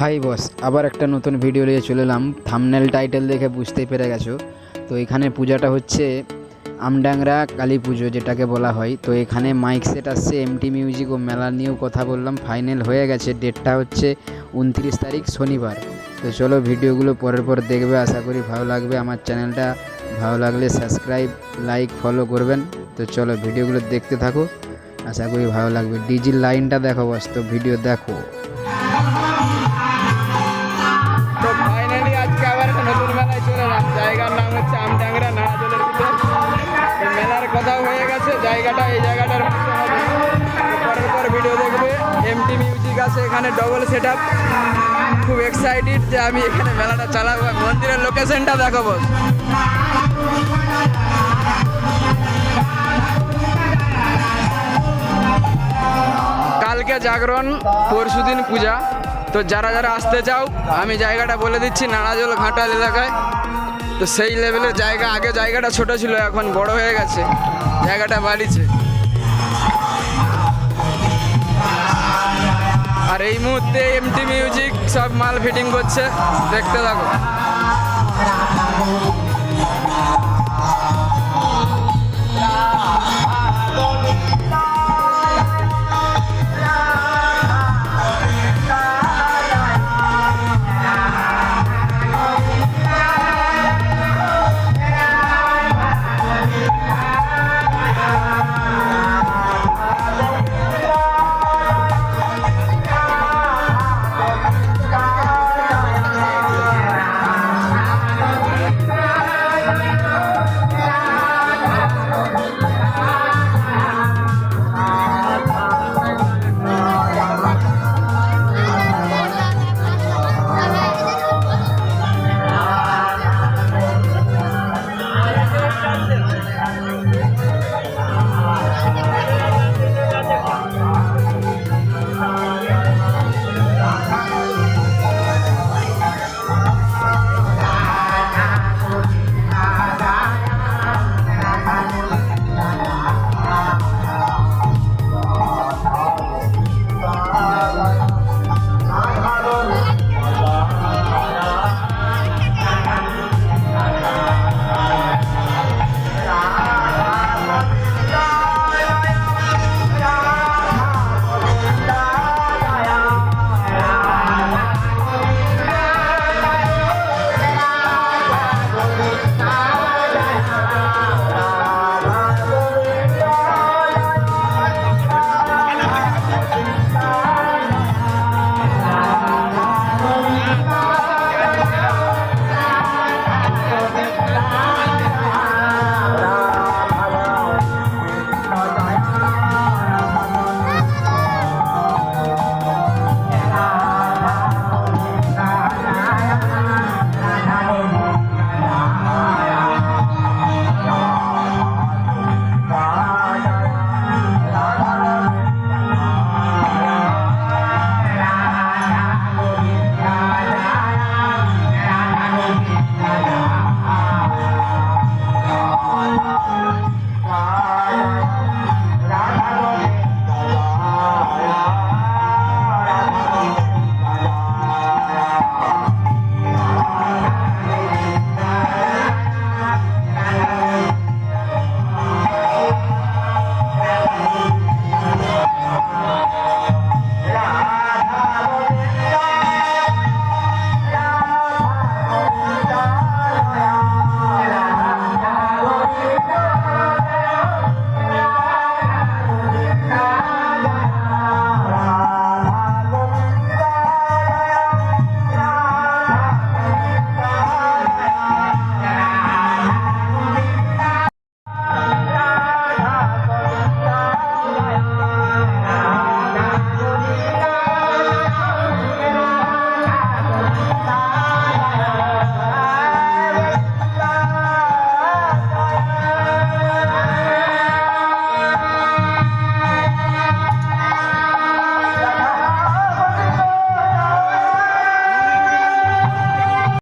Hi boss, আবার একটা নতুন ভিডিও নিয়ে চলে এলাম। থাম্বনেল টাইটেল দেখে বুঝতেই পেরে গেছো। তো এখানে পূজাটা হচ্ছে আমডাংরা কালী পুজো যেটাকে বলা হয়। তো এখানে মাইক সেট আসছে, এমটি মিউজিক ও মেলা নিয়েও কথা বললাম, ফাইনাল হয়ে গেছে। ডেটটা হচ্ছে 29 তারিখ শনিবার। তো চলো ভিডিওগুলো পরের পর দেখবে, আশা করি ভালো লাগবে। আমার চ্যানেলটা ভালো লাগলে সাবস্ক্রাইব, লাইক, ফলো করবেন। তো চলো ভিডিওগুলো দেখতে থাকো, আশা করি ভালো লাগবে। ডিজির লাইনটা দেখো বস, তো ভিডিও দেখো। তো ফাইনালি আজকে আবার একটা নতুন মেলায় চলে এলাম। জায়গার নাম হচ্ছে আমডাংরা নাড়াজলের ভিতর। তো মেলার কথাও হয়ে গেছে, এই জায়গাটার মধ্যে হবে। তো পরের পর ভিডিও দেখবে। এমটি মিউজিক আছে এখানে, ডবল সেট আপ। খুব এক্সাইটেড যে আমি এখানে মেলাটা চালাবো। মন্দিরের লোকেশনটা দেখো বস। কালকে জাগরণ, পরশুদিন পূজা। তো যারা যারা আসতে চাও, আমি জায়গাটা বলে দিচ্ছি, নাড়াজল ঘাটাল এলাকায়। তো সেই লেভেলের জায়গা, আগে জায়গাটা ছোট ছিল, এখন বড় হয়ে গেছে, জায়গাটা বাড়িছে। আর এই মুহূর্তে এমটি মিউজিক সব মাল ফিটিং করছে, দেখতে থাকো।